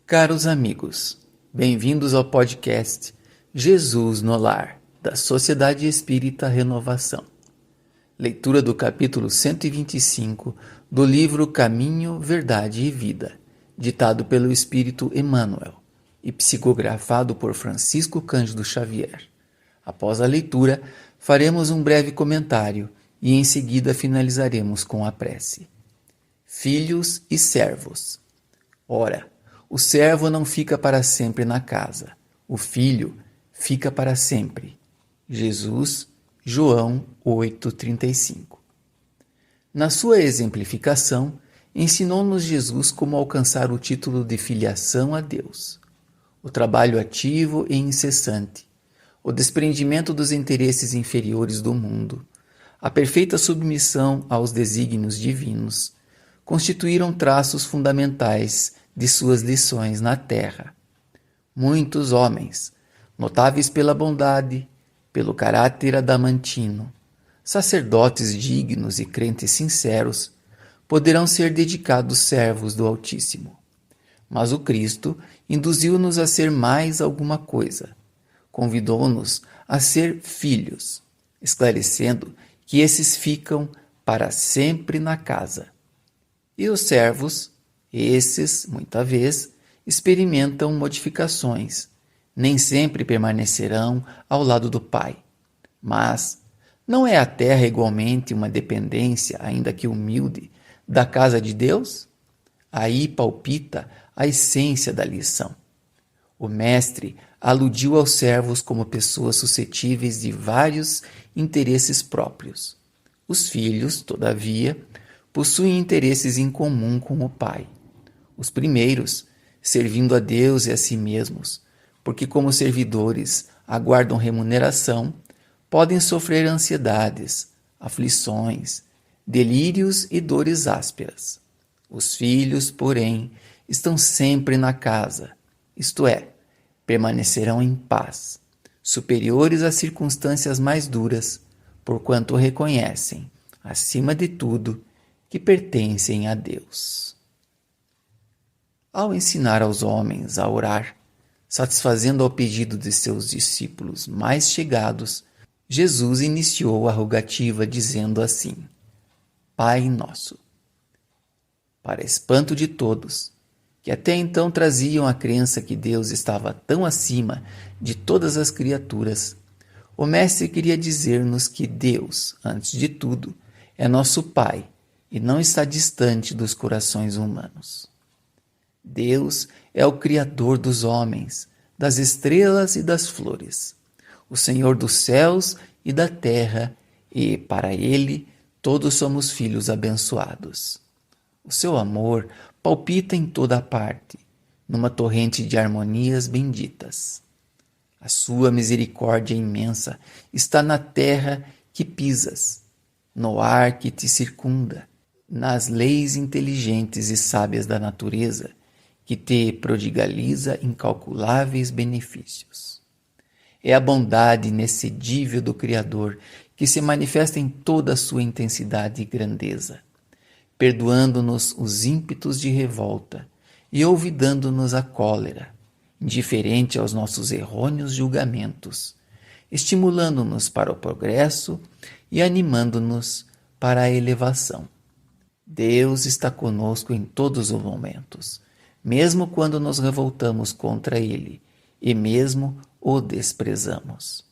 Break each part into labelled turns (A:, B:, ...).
A: Caros amigos, bem-vindos ao podcast Jesus no Lar, da Sociedade Espírita Renovação. Leitura do capítulo 125 do livro Caminho, Verdade e Vida, ditado pelo Espírito Emmanuel e psicografado por Francisco Cândido Xavier. Após a leitura, faremos um breve comentário e em seguida finalizaremos com a prece. Filhos e servos. Ora, o servo não fica para sempre na casa, o filho fica para sempre. Jesus, João 8,35. Na sua exemplificação, ensinou-nos Jesus como alcançar o título de filiação a Deus. O trabalho ativo e incessante, o desprendimento dos interesses inferiores do mundo, a perfeita submissão aos desígnios divinos, constituíram traços fundamentais de suas lições na terra. Muitos homens, notáveis pela bondade, pelo caráter adamantino, sacerdotes dignos e crentes sinceros, poderão ser dedicados servos do Altíssimo. Mas o Cristo induziu-nos a ser mais alguma coisa. Convidou-nos a ser filhos, esclarecendo que esses ficam para sempre na casa. E os servos, esses, muita vez, experimentam modificações, nem sempre permanecerão ao lado do Pai. Mas não é a terra igualmente uma dependência, ainda que humilde, da casa de Deus? Aí palpita a essência da lição. O mestre aludiu aos servos como pessoas suscetíveis de vários interesses próprios. Os filhos, todavia, possuem interesses em comum com o Pai. Os primeiros, servindo a Deus e a si mesmos, porque como servidores aguardam remuneração, podem sofrer ansiedades, aflições, delírios e dores ásperas. Os filhos, porém, estão sempre na casa, isto é, permanecerão em paz, superiores às circunstâncias mais duras, porquanto reconhecem, acima de tudo, que pertencem a Deus. Ao ensinar aos homens a orar, satisfazendo ao pedido de seus discípulos mais chegados, Jesus iniciou a rogativa dizendo assim: Pai Nosso. Para espanto de todos, que até então traziam a crença que Deus estava tão acima de todas as criaturas, o Mestre queria dizer-nos que Deus, antes de tudo, é nosso Pai e não está distante dos corações humanos. Deus é o Criador dos homens, das estrelas e das flores, o Senhor dos céus e da terra, e, para Ele, todos somos filhos abençoados. O seu amor palpita em toda a parte, numa torrente de harmonias benditas. A sua misericórdia imensa está na terra que pisas, no ar que te circunda, nas leis inteligentes e sábias da natureza, que te prodigaliza incalculáveis benefícios. É a bondade inexcedível do Criador que se manifesta em toda a sua intensidade e grandeza, perdoando-nos os ímpetos de revolta e olvidando-nos a cólera, indiferente aos nossos errôneos julgamentos, estimulando-nos para o progresso e animando-nos para a elevação. Deus está conosco em todos os momentos, mesmo quando nos revoltamos contra Ele e mesmo o desprezamos.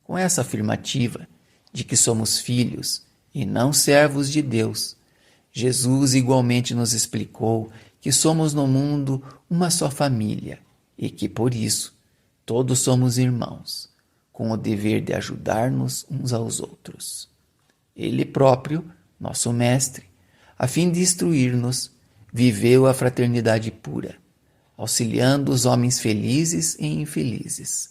A: Com essa afirmativa de que somos filhos e não servos de Deus, Jesus igualmente nos explicou que somos no mundo uma só família e que, por isso, todos somos irmãos, com o dever de ajudar-nos uns aos outros. Ele próprio, nosso Mestre, a fim de instruir-nos, viveu a fraternidade pura, auxiliando os homens felizes e infelizes,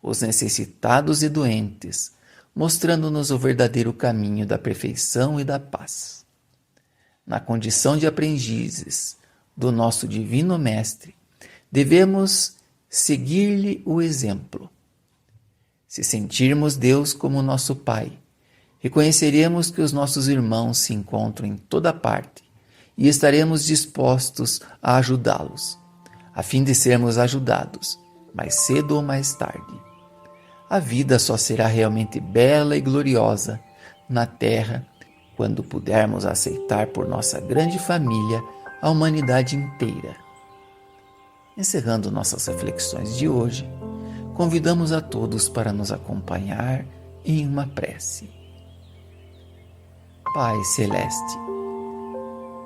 A: os necessitados e doentes, mostrando-nos o verdadeiro caminho da perfeição e da paz. Na condição de aprendizes do nosso Divino Mestre, devemos seguir-lhe o exemplo. Se sentirmos Deus como nosso Pai, reconheceremos que os nossos irmãos se encontram em toda parte e estaremos dispostos a ajudá-los, a fim de sermos ajudados, mais cedo ou mais tarde. A vida só será realmente bela e gloriosa na Terra quando pudermos aceitar por nossa grande família a humanidade inteira. Encerrando nossas reflexões de hoje, convidamos a todos para nos acompanhar em uma prece. Pai Celeste,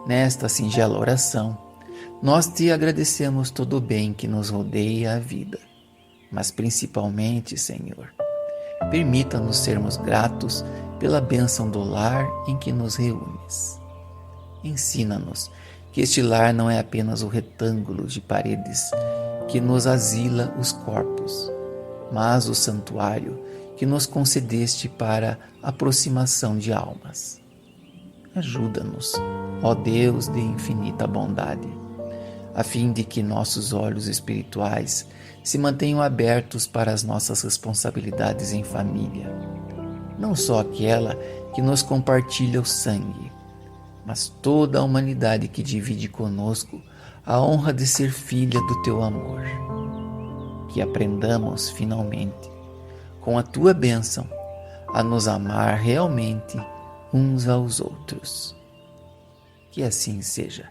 A: nesta singela oração, nós te agradecemos todo o bem que nos rodeia a vida, mas principalmente, Senhor, permita-nos sermos gratos pela bênção do lar em que nos reúnes. Ensina-nos que este lar não é apenas o retângulo de paredes que nos asila os corpos, mas o santuário que nos concedeste para a aproximação de almas. Ajuda-nos, ó Deus de infinita bondade, a fim de que nossos olhos espirituais se mantenham abertos para as nossas responsabilidades em família, não só aquela que nos compartilha o sangue, mas toda a humanidade que divide conosco a honra de ser filha do teu amor. Que aprendamos, finalmente, com a tua bênção, a nos amar realmente uns aos outros. Que assim seja.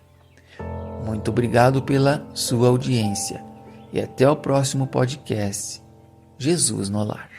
A: Muito obrigado pela sua audiência e até o próximo podcast. Jesus no Lar.